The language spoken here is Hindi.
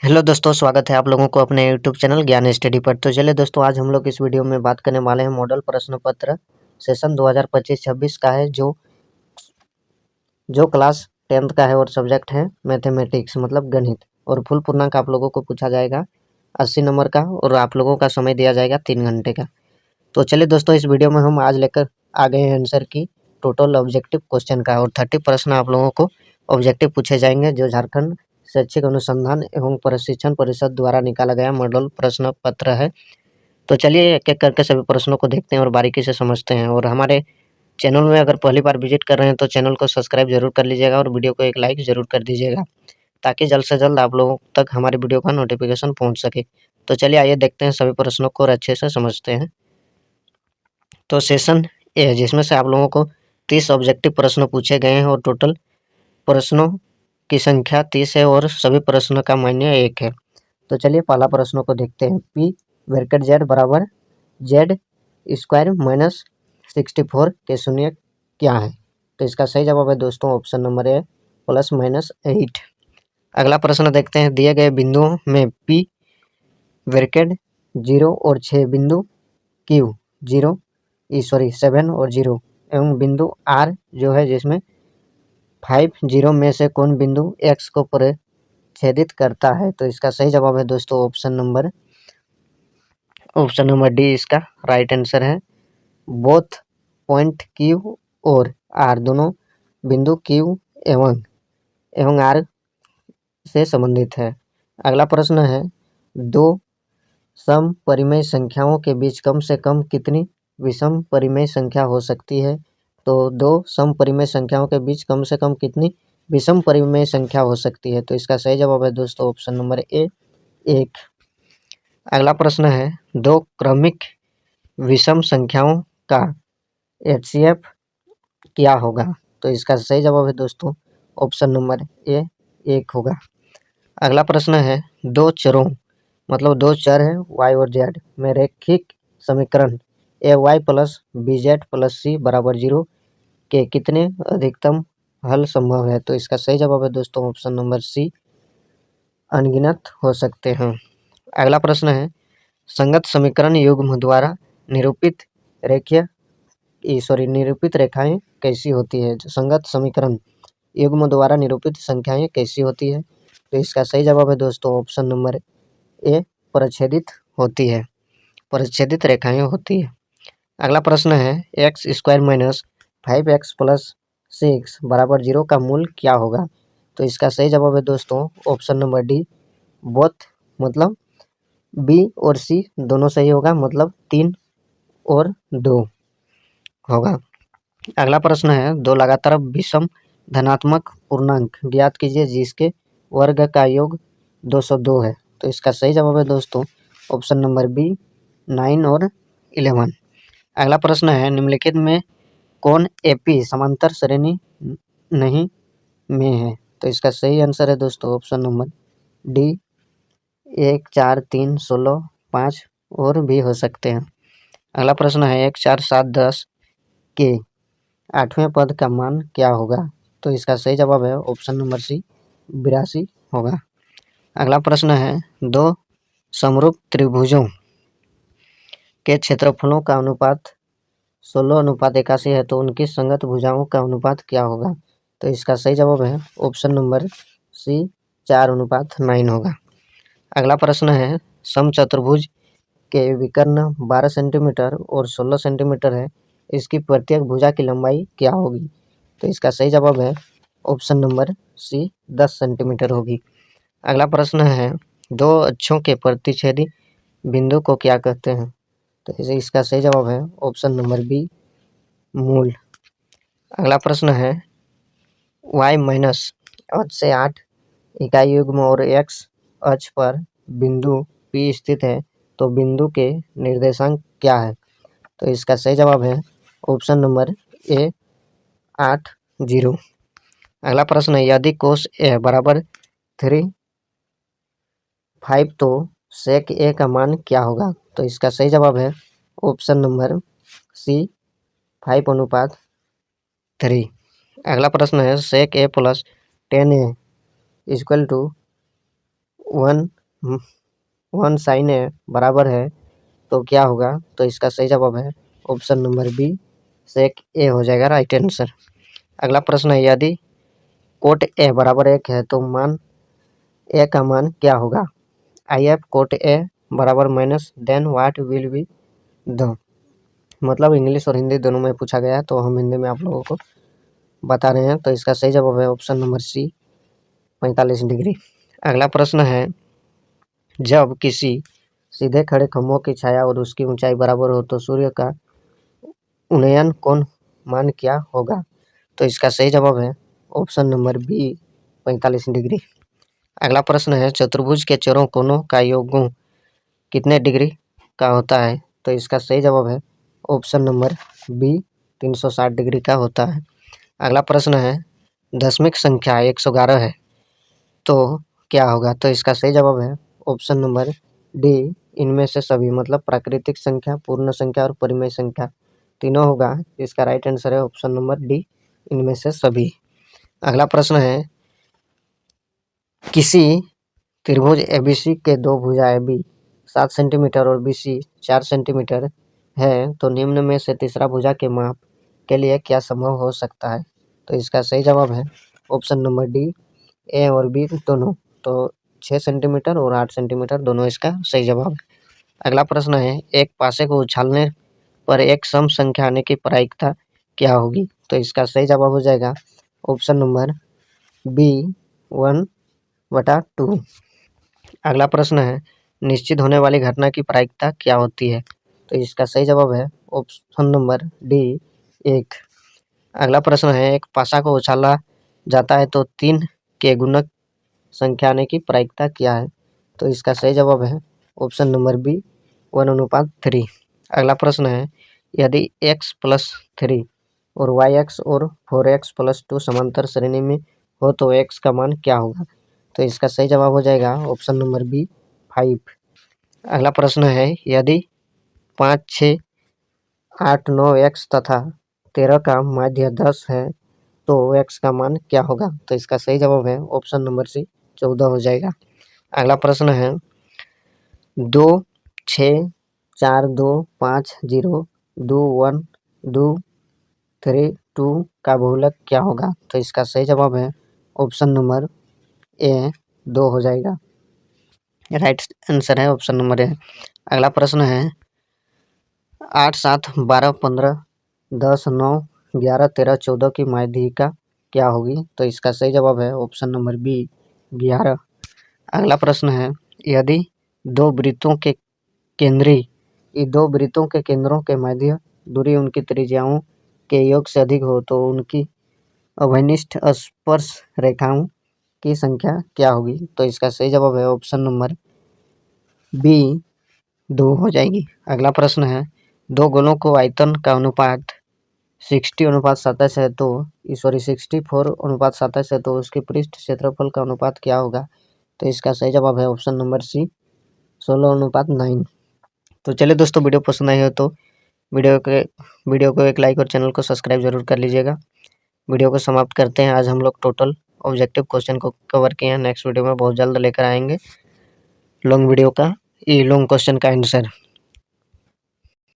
हेलो दोस्तों, स्वागत है आप लोगों को अपने यूट्यूब चैनल ज्ञान स्टडी पर। तो चलिए दोस्तों, आज हम लोग इस वीडियो में बात करने वाले हैं मॉडल प्रश्न पत्र सेशन 2025-26 का है, जो क्लास 10th का है और सब्जेक्ट है मैथमेटिक्स मतलब गणित। और फुल पूर्णांक आप लोगों को पूछा जाएगा 80 नंबर का, और आप लोगों का समय दिया जाएगा 3 घंटे का। तो चलिए दोस्तों, इस वीडियो में हम आज लेकर आ गए हैं आंसर की टोटल ऑब्जेक्टिव क्वेश्चन का, और 30 प्रश्न आप लोगों को ऑब्जेक्टिव पूछे जाएंगे, जो झारखंड शैक्षिक अनुसंधान एवं प्रशिक्षण परिषद द्वारा निकाला गया मॉडल प्रश्न पत्र है। तो चलिए एक एक करके सभी प्रश्नों को देखते हैं और बारीकी से समझते हैं। और हमारे चैनल में अगर पहली बार विजिट कर रहे हैं तो चैनल को सब्सक्राइब जरूर कर लीजिएगा और वीडियो को एक लाइक जरूर कर दीजिएगा, ताकि जल्द से जल्द आप लोगों तक हमारी वीडियो का नोटिफिकेशन पहुंच सके। तो चलिए आइए देखते हैं सभी प्रश्नों को और अच्छे से समझते हैं। तो सेशन ए है, जिसमें से आप लोगों को 30 ऑब्जेक्टिव प्रश्न पूछे गए हैं और टोटल प्रश्नों की संख्या 30 है और सभी प्रश्नों का मान्य 1 है। तो चलिए पहला प्रश्नों को देखते हैं। पी ब्रैकेट जेड बराबर जेड स्क्वायर माइनस 64 के शून्य क्या है? तो इसका सही जवाब है दोस्तों ऑप्शन नंबर ए +-8। अगला प्रश्न देखते हैं। दिए गए बिंदुओं में पी ब्रैकेट 0 और 6 बिंदु क्यू 7 और 0 एवं बिंदु आर जो है, जिसमें 5 0 में से कौन बिंदु एक्स को छेदित करता है? तो इसका सही जवाब है दोस्तों ऑप्शन नंबर डी इसका राइट आंसर है। बोथ पॉइंट क्यू और आर दोनों बिंदु क्यू एवं आर से संबंधित है। अगला प्रश्न है, दो समपरिमेय संख्याओं के बीच कम से कम कितनी विषम परिमेय संख्या हो सकती है? तो दो समपरिमेय संख्याओं के बीच कम से कम कितनी विषम परिमेय संख्या हो सकती है? तो इसका सही जवाब है दोस्तों ऑप्शन नंबर ए 1। अगला प्रश्न है, दो क्रमिक विषम संख्याओं का HCF क्या होगा? तो इसका सही जवाब है दोस्तों ऑप्शन नंबर ए 1 होगा। अगला प्रश्न है, दो चरों मतलब दो चर है y और z में रैखिक समीकरण ay + bz + c = 0 के कितने अधिकतम हल संभव है? तो इसका सही जवाब है दोस्तों ऑप्शन नंबर सी अनगिनत हो सकते हैं। अगला प्रश्न है, संगत समीकरण युग्म द्वारा निरूपित निरूपित रेखाएं कैसी होती है? संगत समीकरण युग्म द्वारा निरूपित संख्याएं कैसी होती है? तो इसका सही जवाब है दोस्तों ऑप्शन नंबर ए प्रच्छेदित होती है, प्रच्छेदित रेखाएं होती है। अगला प्रश्न है, x² - 5x + 6 = 0 का मूल क्या होगा? तो इसका सही जवाब है दोस्तों ऑप्शन नंबर डी बोथ मतलब बी और सी दोनों सही होगा, मतलब 3 और 2 होगा। अगला प्रश्न है, दो लगातार विषम धनात्मक पूर्णांक ज्ञात कीजिए जिसके वर्ग का योग 202 है। तो इसका सही जवाब है दोस्तों ऑप्शन नंबर बी 9 और 11। अगला प्रश्न है, निम्नलिखित में कौन एपी समांतर श्रेणी नहीं में है? तो इसका सही आंसर है दोस्तों ऑप्शन नंबर डी 1 4 3 16 5 और भी हो सकते हैं। अगला प्रश्न है, 1 4 7 10 के 8वें पद का मान क्या होगा? तो इसका सही जवाब है ऑप्शन नंबर सी 82 होगा। अगला प्रश्न है, दो समरूप त्रिभुजों के क्षेत्रफलों का अनुपात 16:81 है, तो उनकी संगत भुजाओं का अनुपात क्या होगा? तो इसका सही जवाब है ऑप्शन नंबर सी 4:9 होगा। अगला प्रश्न है, समचतुर्भुज के विकर्ण 12 सेंटीमीटर और 16 सेंटीमीटर है, इसकी प्रत्येक भुजा की लंबाई क्या होगी? तो इसका सही जवाब है ऑप्शन नंबर सी 10 सेंटीमीटर होगी। अगला प्रश्न है, दो अक्षों के प्रतिच्छेदी बिंदु को क्या कहते हैं? तो इसका सही जवाब है ऑप्शन नंबर बी मूल। अगला प्रश्न है, y - अक्ष से 8 इकाई युग्म और x अक्ष पर बिंदु P स्थित है, तो बिंदु के निर्देशांक क्या है? तो इसका सही जवाब है ऑप्शन नंबर ए 8 0। अगला प्रश्न है, यदि कोस ए बराबर 3 5 तो सेक ए का मान क्या होगा? तो इसका सही जवाब है ऑप्शन नंबर सी 5:3। अगला प्रश्न है, सेक ए + tan a = 1 1 sin a बराबर है तो क्या होगा, तो इसका सही जवाब है ऑप्शन नंबर बी सेक ए हो जाएगा राइट आंसर। अगला प्रश्न है, यदि कोट ए बराबर 1 है तो मान ए का मान क्या होगा। आई एफ कोट ए बराबर minus then what will be the, मतलब इंग्लिश और हिंदी दोनों में पूछा गया है तो हम हिंदी में आप लोगों को बता रहे हैं। तो इसका सही जवाब है ऑप्शन नंबर सी 45 डिग्री। अगला प्रश्न है, जब किसी सीधे खड़े खंभों की छाया और उसकी ऊंचाई बराबर हो तो सूर्य का उन्नयन कोण मान क्या होगा। तो इसका सही जवाब है ऑप्शन नंबर बी 45 डिग्री। अगला प्रश्न है, चतुर्भुज के चारों कोणों का योग गुण कितने डिग्री का होता है। तो इसका सही जवाब है ऑप्शन नंबर बी 360 डिग्री का होता है। अगला प्रश्न है, दशमिक संख्या 111 है तो क्या होगा। तो इसका सही जवाब है ऑप्शन नंबर डी इनमें से सभी, मतलब प्राकृतिक संख्या, पूर्ण संख्या और परिमेय संख्या तीनों होगा। इसका राइट आंसर है ऑप्शन नंबर डी इनमें से सभी। अगला प्रश्न है, किसी त्रिभुज एबीसी के दो भुजा AB 7 सेंटीमीटर और BC 4 सेंटीमीटर है तो निम्न में से तीसरा भुजा के माप के लिए क्या संभव हो सकता है। तो इसका सही जवाब है ऑप्शन नंबर डी ए और बी दोनों, तो 6 सेंटीमीटर और 8 सेंटीमीटर दोनों इसका सही जवाब है। अगला प्रश्न है, एक पासे को उछालने पर एक सम संख्या आने की प्रायिकता क्या होगी। तो इसका सही जवाब हो जाएगा ऑप्शन नंबर बी 1/2। अगला प्रश्न है, निश्चित होने वाली घटना की प्रायिकता क्या होती है। तो इसका सही जवाब है ऑप्शन नंबर डी 1। अगला प्रश्न है, एक पासा को उछाला जाता है तो 3 के गुणक संख्या आने की प्रायिकता क्या है। तो इसका सही जवाब है ऑप्शन नंबर बी 1/3। अगला प्रश्न है, यदि x+3 और yx और 4x+2 समांतर श्रेणी में हो तो x का मान क्या होगा। तो इसका सही जवाब हो जाएगा ऑप्शन नंबर बी 5। अगला प्रश्न है, यदि 5, 6, 8, 9 x तथा 13 का माध्य 10 है तो x का मान क्या होगा। तो इसका सही जवाब है ऑप्शन नंबर सी 14 हो जाएगा। अगला प्रश्न है, 2, 6, 4, 2, 5, 0, 2, 1, 2, 3, 2 का बहुलक क्या होगा। तो इसका सही जवाब है ऑप्शन नंबर ए 2 हो जाएगा, राइट आंसर है ऑप्शन नंबर ए। अगला प्रश्न है, 8, 7, 12, 15, 10, 9, 11, 13, 14 की माध्यिका क्या होगी। तो इसका सही जवाब है ऑप्शन नंबर बी 11। अगला प्रश्न है, यदि दो वृत्तों के केंद्रों के मध्य दूरी उनकी त्रिज्याओं के योग से अधिक हो तो उनकी अभिनिष्ठ स्पर्श रेखाओं की संख्या क्या होगी। तो इसका सही जवाब है ऑप्शन नंबर बी 2 हो जाएगी। अगला प्रश्न है, दो गोलों को आयतन का अनुपात 60:27 है तो 64:27 है तो उसके पृष्ठ क्षेत्रफल का अनुपात क्या होगा। तो इसका सही जवाब है ऑप्शन नंबर सी 16:9। तो चलिए दोस्तों, वीडियो पसंद आई हो तो वीडियो को एक लाइक और चैनल को सब्सक्राइब जरूर कर लीजिएगा। वीडियो को समाप्त करते हैं। आज हम लोग टोटल ऑब्जेक्टिव क्वेश्चन को कवर किए हैं। नेक्स्ट वीडियो में बहुत जल्द लेकर आएंगे लॉन्ग क्वेश्चन का आंसर।